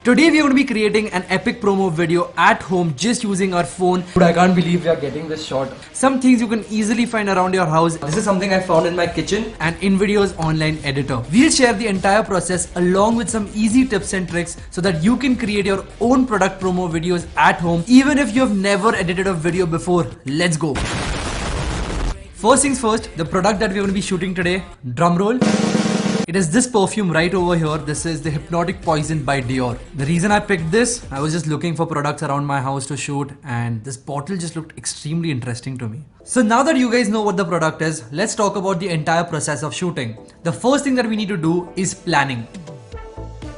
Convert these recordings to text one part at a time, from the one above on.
Today we are going to be creating an epic promo video at home just using our phone. Dude, I can't believe we are getting this shot. Some things you can easily find around your house. This is something I found in my kitchen and InVideo's online editor. We'll share the entire process along with some easy tips and tricks so that you can create your own product promo videos at home even if you have never edited a video before. Let's go. First things first, the product that we're going to be shooting today, drum roll. It is this perfume right over here. This is the Hypnotic Poison by Dior. The reason I picked this, I was just looking for products around my house to shoot and this bottle just looked extremely interesting to me. So now that you guys know what the product is, let's talk about the entire process of shooting. The first thing that we need to do is planning.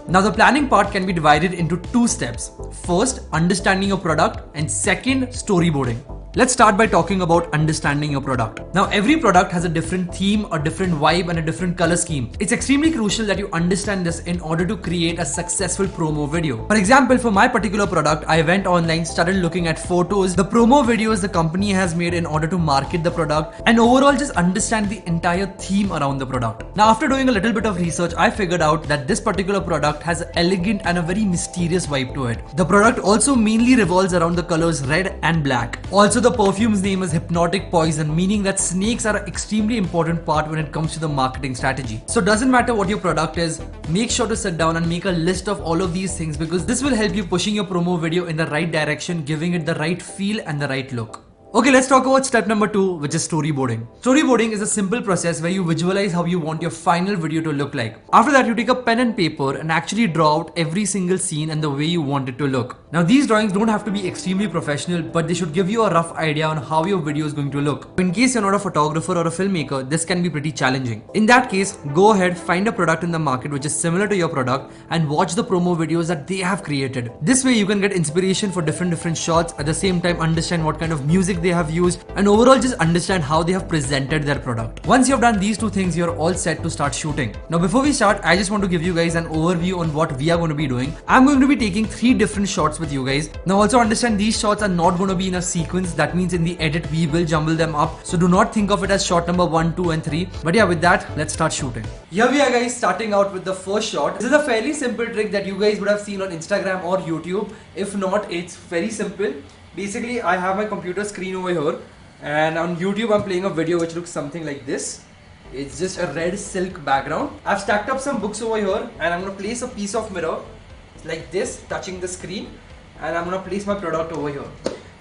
Now the planning part can be divided into two steps. First, understanding your product, and second, storyboarding. Let's start by talking about understanding your product. Now every product has a different theme, a different vibe and a different color scheme. It's extremely crucial that you understand this in order to create a successful promo video. For example, for my particular product, I went online, started looking at photos, the promo videos the company has made in order to market the product, and overall just understand the entire theme around the product. Now after doing a little bit of research, I figured out that this particular product has an elegant and a very mysterious vibe to it. The product also mainly revolves around the colors red and black. Also, the perfume's name is Hypnotic Poison, meaning that snakes are an extremely important part when it comes to the marketing strategy. So doesn't matter what your product is, make sure to sit down and make a list of all of these things because this will help you pushing your promo video in the right direction, giving it the right feel and the right look. Okay, let's talk about step number 2, which is storyboarding. Storyboarding is a simple process where you visualize how you want your final video to look like. After that, you take a pen and paper and actually draw out every single scene and the way you want it to look. Now, these drawings don't have to be extremely professional, but they should give you a rough idea on how your video is going to look. In case you're not a photographer or a filmmaker, this can be pretty challenging. In that case, go ahead, find a product in the market which is similar to your product and watch the promo videos that they have created. This way, you can get inspiration for different shots, at the same time understand what kind of music they have used, and overall just understand how they have presented their product. Once you have done these two things, you're all set to start shooting. Now before we start, I just want to give you guys an overview on what we are going to be doing. I'm going to be taking 3 different shots with you guys. Now also understand these shots are not going to be in a sequence. That means in the edit we will jumble them up. So do not think of it as shot number 1, 2 and 3. But yeah, with that, let's start shooting. Here we are guys, starting out with the first shot. This is a fairly simple trick that you guys would have seen on Instagram or YouTube. If not, it's very simple. Basically, I have my computer screen over here and on YouTube I'm playing a video which looks something like this. It's just a red silk background. I've stacked up some books over here and I'm going to place a piece of mirror like this touching the screen and I'm going to place my product over here.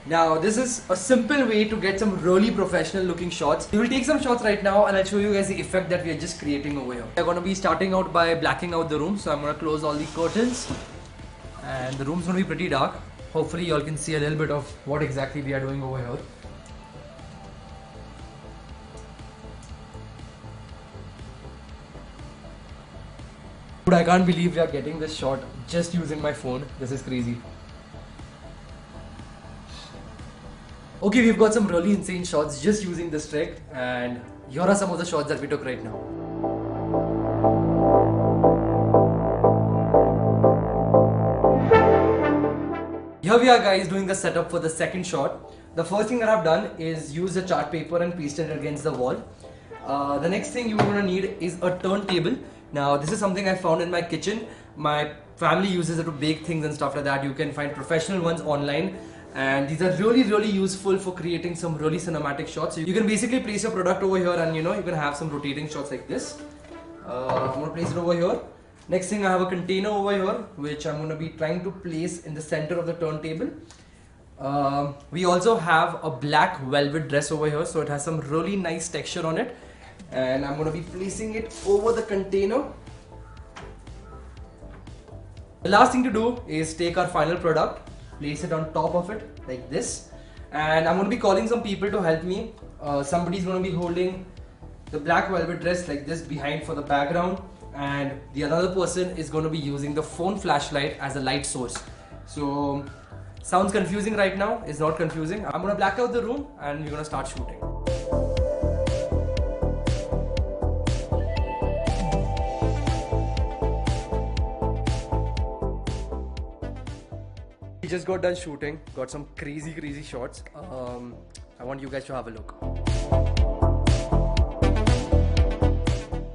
Now this is a simple way to get some really professional looking shots. We will take some shots right now and I'll show you guys the effect that we are just creating over here. We're going to be starting out by blacking out the room, so I'm going to close all the curtains and the room's going to be pretty dark. Hopefully you all can see a little bit of what exactly we are doing over here. Dude, I can't believe we are getting this shot just using my phone. This is crazy. Okay, we've got some really insane shots just using this trick, and here are some of the shots that we took right now. Here we are guys doing the setup for the second shot. The first thing that I've done is use a chart paper and paste it against the wall. The next thing you're going to need is a turntable. Now this is something I found in my kitchen. My family uses it to bake things and stuff like that. You can find professional ones online and these are really useful for creating some really cinematic shots. So you can basically place your product over here and you can have some rotating shots like this. I'm going to place it over here. Next thing, I have a container over here which I'm going to be trying to place in the center of the turntable. We also have a black velvet dress over here, so it has some really nice texture on it, and I'm going to be placing it over the container. The last thing to do is take our final product, place it on top of it like this, and I'm going to be calling some people to help me. Somebody's going to be holding the black velvet dress like this behind for the background, and the other person is going to be using the phone flashlight as a light source. So sounds confusing right now. It's not confusing. I'm going to black out the room and we're going to start shooting. We just got done shooting, got some crazy shots. I want you guys to have a look.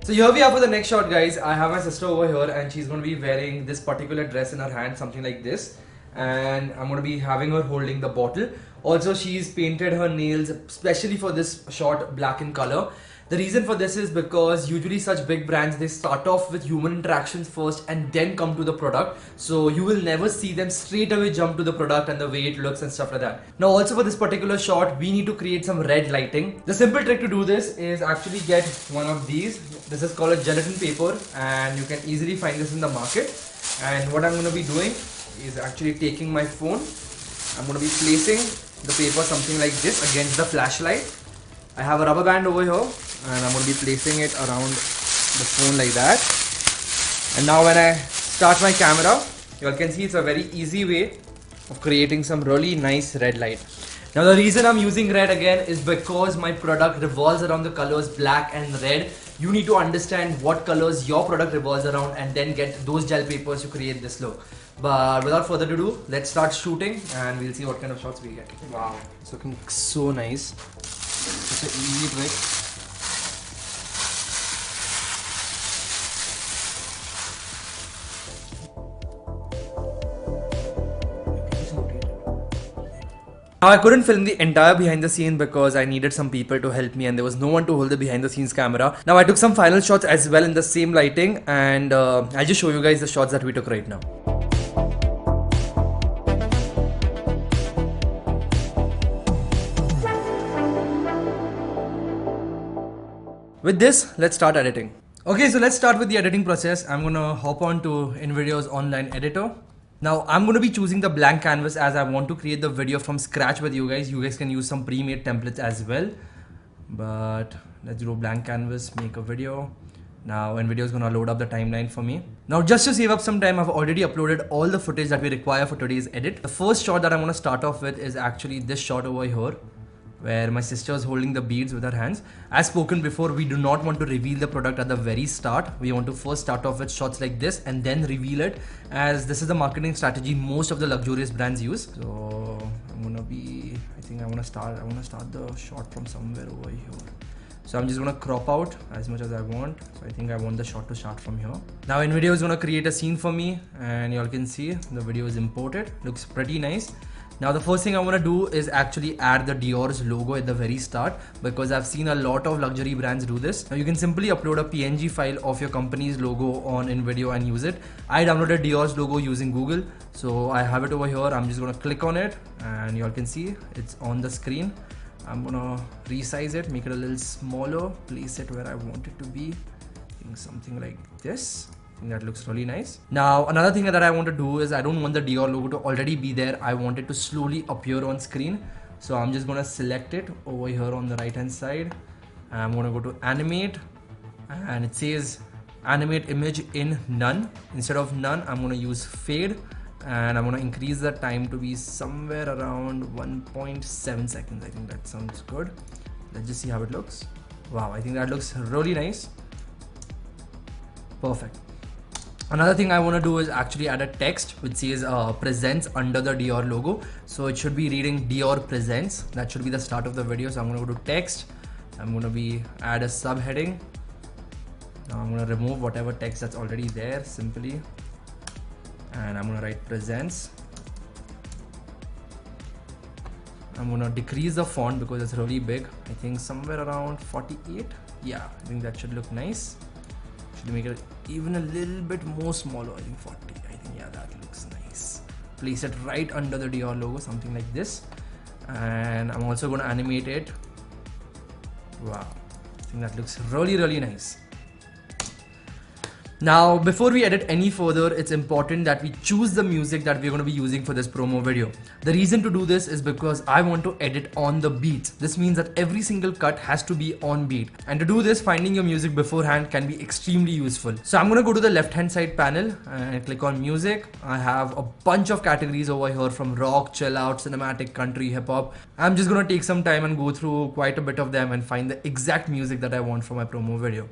So here we are for the next shot, guys. I have my sister over here and she's going to be wearing this particular dress in her hand, something like this. And I'm going to be having her holding the bottle. Also, she's painted her nails especially for this shot black in color. The reason for this is because usually such big brands, they start off with human interactions first and then come to the product. So you will never see them straight away jump to the product and the way it looks and stuff like that. Now also for this particular shot, we need to create some red lighting. The simple trick to do this is actually get one of these. This is called a gelatin paper and you can easily find this in the market. And what I'm going to be doing is actually taking my phone. I'm going to be placing the paper something like this against the flashlight. I have a rubber band over here and I'm going to be placing it around the phone like that. And now when I start my camera, you all can see it's a very easy way of creating some really nice red light. Now the reason I'm using red again is because my product revolves around the colors black and red. You need to understand what colors your product revolves around and then get those gel papers to create this look. But without further ado, let's start shooting and we'll see what kind of shots we get. Wow, it's looking so nice. Such an easy trick. Now I couldn't film the entire behind the scene because I needed some people to help me and there was no one to hold the behind the scenes camera. Now I took some final shots as well in the same lighting and I'll just show you guys the shots that we took right now. With this, let's start editing. Okay, so let's start with the editing process. I'm gonna hop on to InVideo's online editor. Now I'm going to be choosing the blank canvas as I want to create the video from scratch with you guys. You guys can use some pre-made templates as well. But let's do blank canvas, make a video. Now InVideo is going to load up the timeline for me. Now just to save up some time, I've already uploaded all the footage that we require for today's edit. The first shot that I'm going to start off with is actually this shot over here, where my sister is holding the beads with her hands. As spoken before, we do not want to reveal the product at the very start. We want to first start off with shots like this and then reveal it, as this is the marketing strategy most of the luxurious brands use. So I'm gonna be, I want to start the shot from somewhere over here. So I'm just gonna crop out as much as I want. So I think I want the shot to start from here. Now InVideo is gonna create a scene for me and you all can see the video is imported. Looks pretty nice. Now the first thing I want to do is actually add the Dior's logo at the very start, because I've seen a lot of luxury brands do this. Now you can simply upload a PNG file of your company's logo on InVideo and use it. I downloaded Dior's logo using Google, so I have it over here. I'm just going to click on it and you all can see it's on the screen. I'm going to resize it, make it a little smaller, place it where I want it to be, something like this. That looks really nice. Now another thing that I want to do is I don't want the Dior logo to already be there. I want it to slowly appear on screen. So I'm just going to select it over here on the right hand side. I'm going to go to animate and it says animate image in none. Instead of none, I'm going to use fade and I'm going to increase the time to be somewhere around 1.7 seconds. I think that sounds good. Let's just see how it looks. Wow, I think that looks really nice. Perfect. Another thing I want to do is actually add a text which says presents under the Dior logo. So it should be reading Dior presents. That should be the start of the video. So I'm going to go to text. I'm going to add a subheading. Now I'm going to remove whatever text that's already there simply. And I'm going to write presents. I'm going to decrease the font because it's really big. I think somewhere around 48. Yeah, I think that should look nice. Should make it even a little bit more smaller. I think 40. I think yeah, that looks nice. Place it right under the Dior logo, something like this. And I'm also going to animate it. Wow, I think that looks really, really nice. Now, before we edit any further, it's important that we choose the music that we're going to be using for this promo video. The reason to do this is because I want to edit on the beats. This means that every single cut has to be on beat. And to do this, finding your music beforehand can be extremely useful. So I'm going to go to the left hand side panel and click on music. I have a bunch of categories over here, from rock, chill out, cinematic, country, hip hop. I'm just going to take some time and go through quite a bit of them and find the exact music that I want for my promo video.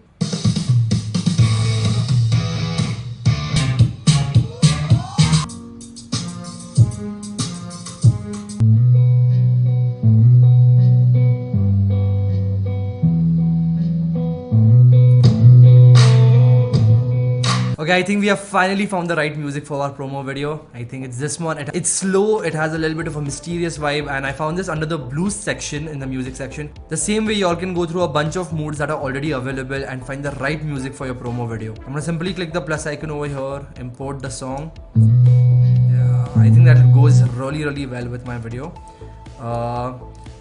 Okay, I think we have finally found the right music for our promo video. I think it's this one. It's slow, it has a little bit of a mysterious vibe, and I found this under the blues section in the music section. The same way y'all can go through a bunch of moods that are already available and find the right music for your promo video. I'm gonna simply click the plus icon over here, import the song. Yeah, I think that goes really well with my video.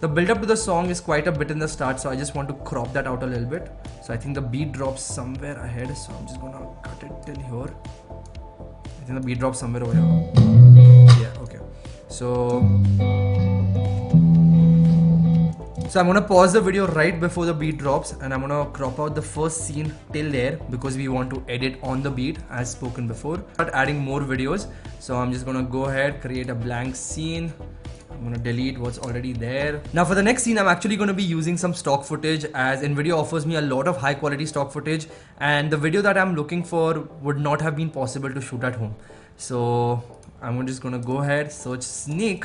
The build up to the song is quite a bit in the start, so I just want to crop that out a little bit. So I think the beat drops somewhere ahead, so I'm just gonna cut it till here. I think the beat drops somewhere over here. Yeah, okay. So I'm gonna pause the video right before the beat drops, and I'm gonna crop out the first scene till there because we want to edit on the beat as spoken before. Start adding more videos, so I'm just gonna go ahead, create a blank scene. I'm gonna delete what's already there. Now for the next scene, I'm actually gonna be using some stock footage, as InVideo offers me a lot of high quality stock footage, and the video that I'm looking for would not have been possible to shoot at home. So I'm just gonna go ahead, search snake,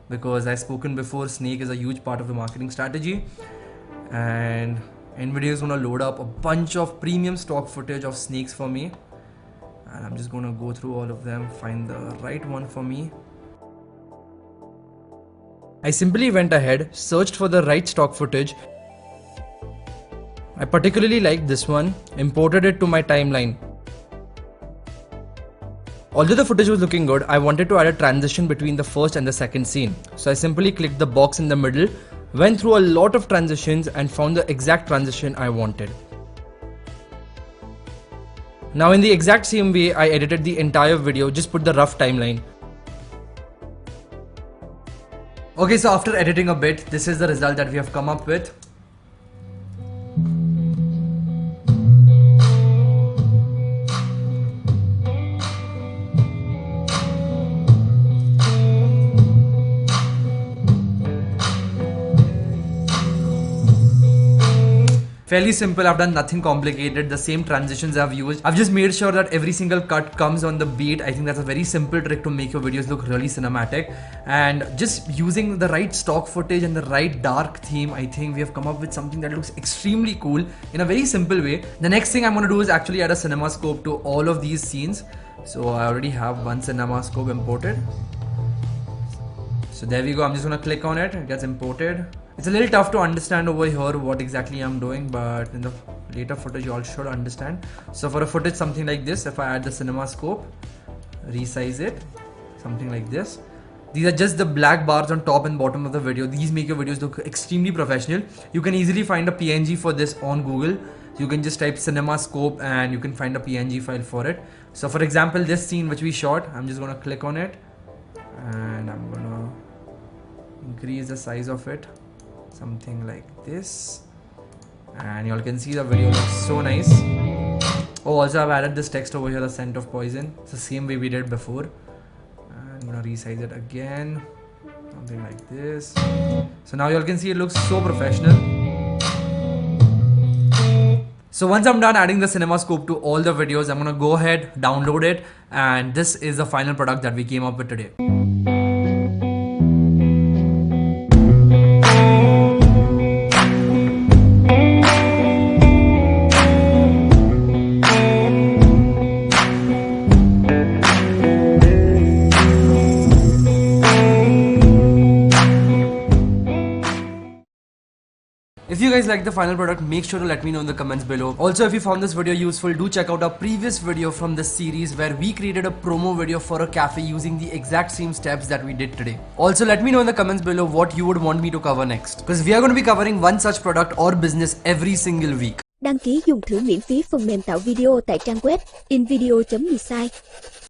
because I've spoken before, snake is a huge part of the marketing strategy. And InVideo is gonna load up a bunch of premium stock footage of snakes for me. And I'm just gonna go through all of them, find the right one for me. I simply went ahead, searched for the right stock footage. I particularly liked this one, imported it to my timeline. Although the footage was looking good, I wanted to add a transition between the first and the second scene. So I simply clicked the box in the middle, went through a lot of transitions and found the exact transition I wanted. Now in the exact same way I edited the entire video, just put the rough timeline. Okay, so after editing a bit, this is the result that we have come up with. Fairly simple, I've done nothing complicated, the same transitions I've used. I've just made sure that every single cut comes on the beat. I think that's a very simple trick to make your videos look really cinematic. And just using the right stock footage and the right dark theme, I think we have come up with something that looks extremely cool in a very simple way. The next thing I'm going to do is actually add a cinema scope to all of these scenes. So I already have one cinema scope imported. So there we go, I'm just going to click on it, it gets imported. It's a little tough to understand over here what exactly I'm doing, but in the later footage you all should understand. So for a footage something like this, if I add the cinema scope, resize it, something like this. These are just the black bars on top and bottom of the video. These make your videos look extremely professional. You can easily find a PNG for this on Google. You can just type cinema scope and you can find a PNG file for it. So for example, this scene which we shot, I'm just going to click on it and I'm going to increase the size of it. Something like this, and you all can see the video looks so nice. Oh, also I've added this text over here, the scent of poison. It's the same way we did before. I'm gonna resize it again, something like this. So now you all can see it looks so professional. So once I'm done adding the cinema scope to all the videos, I'm gonna go ahead, download it, and this is the final product that we came up with today. If you guys like the final product, make sure to let me know in the comments below. Also, if you found this video useful, do check out our previous video from this series where we created a promo video for a cafe using the exact same steps that we did today. Also, let me know in the comments below what you would want me to cover next, because we are going to be covering one such product or business every single week. Đăng ký dùng thử miễn phí phần mềm tạo video tại trang web InVideo.design.